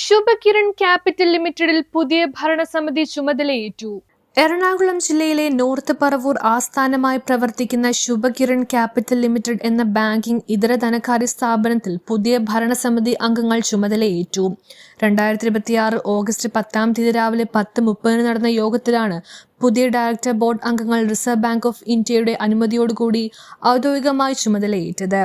ശുഭകിരൺ capital ലിമിറ്റഡിൽ പുതിയ ഭരണസമിതി ചുമതലയേറ്റു. എറണാകുളം ജില്ലയിലെ നോർത്ത് പറവൂർ ആസ്ഥാനമായി പ്രവർത്തിക്കുന്ന ശുഭകിരൺ ക്യാപിറ്റൽ ലിമിറ്റഡ് എന്ന ബാങ്കിംഗ് ഇതര ധനകാര്യ സ്ഥാപനത്തിൽ പുതിയ ഭരണസമിതി അംഗങ്ങൾ ചുമതലയേറ്റു. 2026 ഓഗസ്റ്റ് 10 രാവിലെ 10:30 നടന്ന യോഗത്തിലാണ് പുതിയ ഡയറക്ടർ ബോർഡ് അംഗങ്ങൾ റിസർവ് ബാങ്ക് ഓഫ് ഇന്ത്യയുടെ അനുമതിയോടുകൂടി ഔദ്യോഗികമായി ചുമതലയേറ്റത്.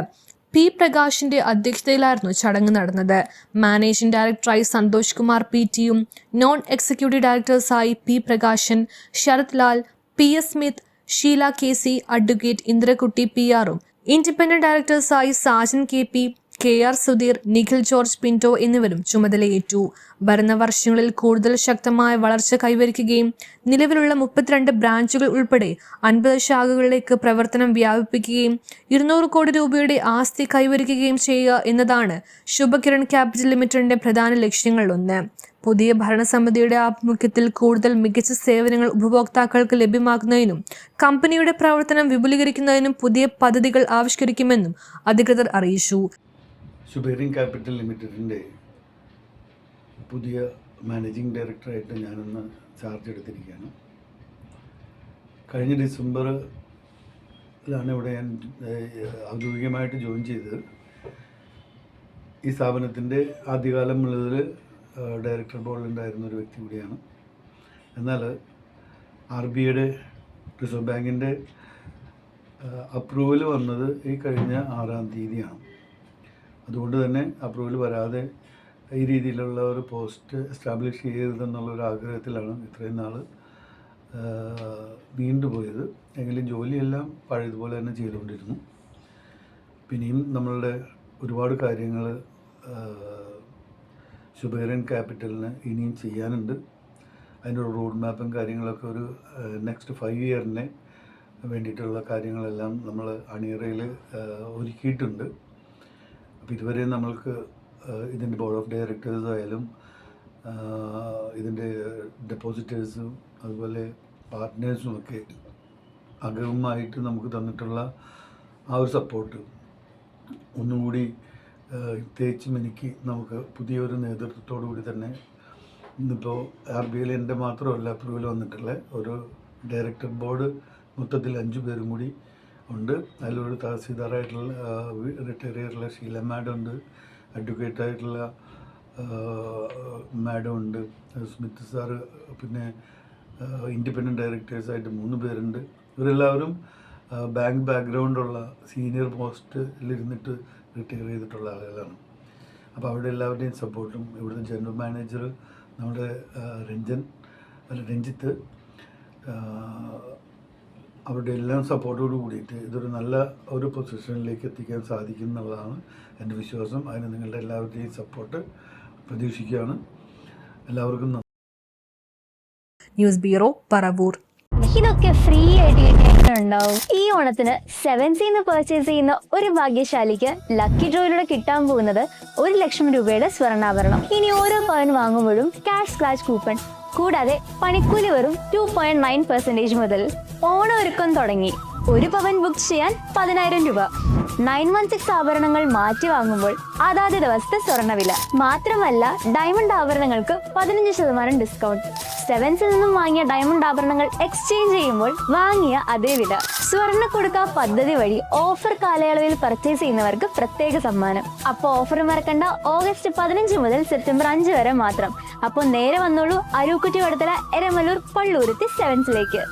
പി പ്രകാശിന്റെ അധ്യക്ഷതയിലായിരുന്നു ചടങ്ങ് നടന്നത്. മാനേജിംഗ് ഡയറക്ടറായി സന്തോഷ് കുമാർ PT-യും നോൺ എക്സിക്യൂട്ടീവ് ഡയറക്ടേഴ്സായി P Prakashan, Sarath Lal, PS Smith, Sheela KC, advocate Indrakutty PR-ഉം ഇൻഡിപെൻഡന്റ് ഡയറക്ടേഴ്സായി Sajan KP, KR Sudheer, Nikhil George Pinto എന്നിവരും ചുമതലയേറ്റു. ഭരണവർഷങ്ങളിൽ കൂടുതൽ ശക്തമായ വളർച്ച കൈവരിക്കുകയും നിലവിലുള്ള 32 ബ്രാഞ്ചുകൾ ഉൾപ്പെടെ 50 ശാഖകളിലേക്ക് പ്രവർത്തനം വ്യാപിപ്പിക്കുകയും 200 കോടി രൂപയുടെ ആസ്തി കൈവരിക്കുകയും ചെയ്യുക എന്നതാണ് ശുഭകിരൺ ക്യാപിറ്റൽ ലിമിറ്റഡിന്റെ പ്രധാന ലക്ഷ്യങ്ങളിലൊന്ന്. പുതിയ ഭരണസമിതിയുടെ ആഭിമുഖ്യത്തിൽ കൂടുതൽ മികച്ച സേവനങ്ങൾ ഉപഭോക്താക്കൾക്ക് ലഭ്യമാക്കുന്നതിനും കമ്പനിയുടെ പ്രവർത്തനം വിപുലീകരിക്കുന്നതിനും പുതിയ പദ്ധതികൾ ആവിഷ്കരിക്കുമെന്നും അധികൃതർ അറിയിച്ചു. ശുഭകിരൺ ക്യാപിറ്റൽ ലിമിറ്റഡിൻ്റെ പുതിയ മാനേജിംഗ് ഡയറക്ടറായിട്ട് ഞാനിന്ന് ചാർജ് എടുത്തിരിക്കുകയാണ്. കഴിഞ്ഞ ഡിസംബറിലാണ് ഇവിടെ ഞാൻ ഔദ്യോഗികമായിട്ട് ജോയിൻ ചെയ്തത്. ഈ സ്ഥാപനത്തിൻ്റെ ആദ്യകാലം മുതൽ ഡയറക്ടർ ബോർഡിലുണ്ടായിരുന്ന ഒരു വ്യക്തി കൂടിയാണ്. എന്നാൽ RBIയുടെ റിസർവ് ബാങ്കിൻ്റെ അപ്രൂവൽ വന്നത് ഈ കഴിഞ്ഞ 6-ാം തീയതിയാണ്. അതുകൊണ്ട് തന്നെ അപ്രൂവൽ വരാതെ ഈ രീതിയിലുള്ള ഒരു പോസ്റ്റ് എസ്റ്റാബ്ലിഷ് ചെയ്യരുതെന്നുള്ളൊരു ആഗ്രഹത്തിലാണ് ഇത്രയും നാൾ നീണ്ടുപോയത്. എങ്കിലും ജോലിയെല്ലാം പഴയതുപോലെ തന്നെ ചെയ്തുകൊണ്ടിരുന്നു. പിന്നെയും നമ്മളുടെ ഒരുപാട് കാര്യങ്ങൾ ശുഭകിരൺ ക്യാപിറ്റലിന് ഇനിയും ചെയ്യാനുണ്ട്. അതിൻ്റെ ഒരു റോഡ് മാപ്പും കാര്യങ്ങളൊക്കെ ഒരു നെക്സ്റ്റ് 5 ഇയറിന് വേണ്ടിയിട്ടുള്ള കാര്യങ്ങളെല്ലാം നമ്മൾ അണിയറയിൽ ഒരുക്കിയിട്ടുണ്ട്. അപ്പോൾ ഇതുവരെ നമ്മൾക്ക് ഇതിൻ്റെ ബോർഡ് ഓഫ് ഡയറക്ടേഴ്സ് ആയാലും ഇതിൻ്റെ ഡെപ്പോസിറ്റേഴ്സും അതുപോലെ പാർട്ട്നേഴ്സും ഒക്കെ അകവുമായിട്ട് നമുക്ക് തന്നിട്ടുള്ള ആ ഒരു സപ്പോർട്ട് ഒന്നുകൂടി തേച്ച് മിനുക്കി നമുക്ക് പുതിയൊരു നേതൃത്വത്തോടു കൂടി തന്നെ ഇന്നിപ്പോൾ RBIയിൽ എൻ്റെ മാത്രമല്ല അപ്രൂവൽ വന്നിട്ടുള്ള ഒരു ഡയറക്ടർ ബോർഡ് മൊത്തത്തിൽ 5 പേരും കൂടി ഉണ്ട്. അതിലൊരു തഹസീൽദാറായിട്ടുള്ള റിട്ടയർ ചെയ്തിട്ടുള്ള ഷീല മാഡം ഉണ്ട്, അഡ്വക്കേറ്റായിട്ടുള്ള മാഡം ഉണ്ട്, സ്മിത്ത് സാറ്, പിന്നെ ഇൻഡിപെൻഡൻറ്റ് ഡയറക്ടേഴ്സായിട്ട് 3 പേരുണ്ട്. ഇവരെല്ലാവരും ബാങ്ക് ബാക്ക്ഗ്രൗണ്ടുള്ള സീനിയർ പോസ്റ്റിലിരുന്നിട്ട് റിട്ടയർ ചെയ്തിട്ടുള്ള ആളുകളാണ്. അപ്പോൾ അവിടെ എല്ലാവരുടെയും സപ്പോർട്ടും ഇവിടുത്തെ ജനറൽ മാനേജർ നമ്മുടെ രഞ്ജിത്ത്, അവരുടെ എല്ലാം സപ്പോർട്ടോട് കൂടിയിട്ട് ഇതൊരു നല്ല ഒരു പൊസിഷനിലേക്ക് എത്തിക്കാൻ സാധിക്കും എന്നുള്ളതാണ് എൻ്റെ വിശ്വാസം. അതിന് നിങ്ങളുടെ എല്ലാവരുടെയും സപ്പോർട്ട് പ്രതീക്ഷിക്കുകയാണ്. എല്ലാവർക്കും നന്ദി. News bureau, Paravur. ഇതൊക്കെ ഫ്രീ ആയിട്ട് ഉണ്ടാവും. ഈ ഓണത്തിന് 7Cന്ന് പർച്ചേസ് ചെയ്യുന്ന ഒരു ഭാഗ്യശാലിക്ക് ലക്കി ഡ്രോയിലൂടെ കിട്ടാൻ പോകുന്നത് 1 ലക്ഷം രൂപയുടെ സ്വർണ്ണാഭരണം. ഇനി ഓരോ പവൻ വാങ്ങുമ്പോഴും ക്യാഷ് സ്ക്രാച്ച് കൂപ്പൺ, കൂടാതെ പണിക്കൂലി വെറും 2.9% മുതൽ. ഓണം ഒരുക്കം തുടങ്ങി. 1 പവൻ ബുക്ക് ചെയ്യാൻ 10,000 രൂപ. 916 ആഭരണങ്ങൾ മാറ്റി വാങ്ങുമ്പോൾ അതാത് ദിവസത്തെ സ്വർണ്ണവില. മാത്രമല്ല ഡയമണ്ട് ആഭരണങ്ങൾക്ക് 15% ഡിസ്കൗണ്ട്. 7Cൽ നിന്നും വാങ്ങിയ ഡയമണ്ട് ആഭരണങ്ങൾ എക്സ്ചേഞ്ച് ചെയ്യുമ്പോൾ വാങ്ങിയ അതേ വില. സ്വർണ്ണ കൊടുക്ക പദ്ധതി വഴി ഓഫർ കാലയളവിൽ പർച്ചേസ് ചെയ്യുന്നവർക്ക് പ്രത്യേക സമ്മാനം. അപ്പോൾ ഓഫർ മറക്കണ്ട, ഓഗസ്റ്റ് 15 മുതൽ സെപ്റ്റംബർ 5 വരെ മാത്രം. അപ്പോൾ നേരെ വന്നോളൂ അരൂക്കുറ്റി വടത്തല, എരമല്ലൂർ, പള്ളൂരുത്തി 7Cലേക്ക്.